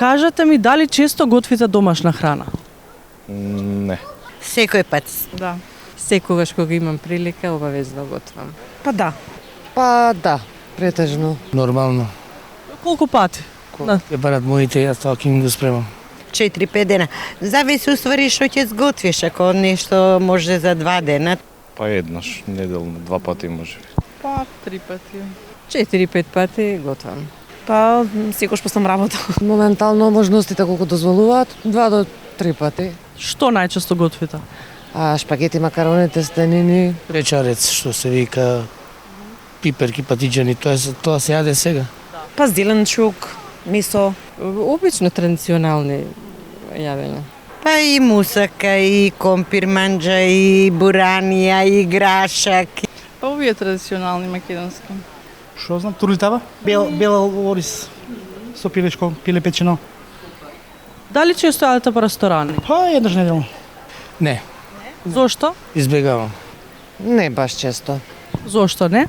Кажете ми дали често готвите домашна храна? Не. Секој пат. Да. Секогаш кога имам прилика, обавезно готвам. Па да. Па да, претежно. Нормално. Колку пати? Да. Ќе барат моите, јас тоа ќе им го спремам. 4-5 дена. Зависи уствари што ќе сготвиш, ако нешто може за 2 дена. Па еднаш, неделно, 2 пати може. Па 3 пати. 4-5 пати готвам. Па секош после работа. Моментално можностите колку дозволуваат, 2 до 3 пати. Што најчесто готвите? Шпагети, макарони, тестенини. Речарец, што се вика, пиперки, патиџани, тоа се јаде сега. Па зеленчук, месо. Обично традиционални јадења. Па и мусака, и компир манџа, и буранија, и грашак. Па овие традиционални македонски. Што знам, турлитава? Бела орис со пилешко, пиле печено. Дали често јадете по ресторани? Па еднаш неделно. Не, Зошто? избегавам. Не баш често. Зошто не?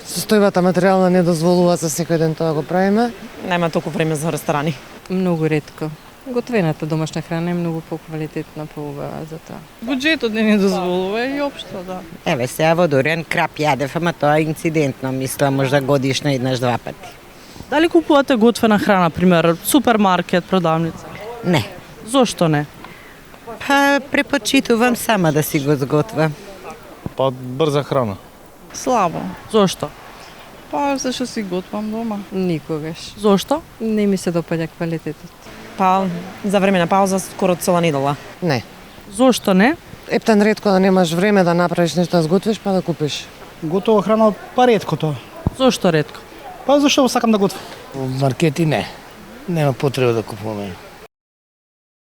Состојбата материјална не дозволува за секој ден тоа го правиме. Нема толку време за ресторани. Многу ретко. Готвената домашна храна е многу поквалитетна, поубава за тоа. Буџетот не ни дозволува и општо, да. Еве сега во Доријан крап јадев, ама тоа е инцидентно, мисла можда годишно еднаш 2 пати. Дали купувате готвена храна, пример, супермаркет, продавница? Не. Зошто не? Па препочитувам сама да си го сготвам. Па брза храна. Слабо. Зошто? Па зашто си готвам дома? Никогаш. Зошто? Не ми се допаѓа квалитетот. Па за време на пауза скоро цела недела. Не. Зошто не? Ептен ретко да немаш време да направиш нешто да сготвиш, па да купиш. Готова храна па ретко тоа. Зошто ретко? Па зашто сакам да готвам. Во маркети не. Нема потреба да купуваме.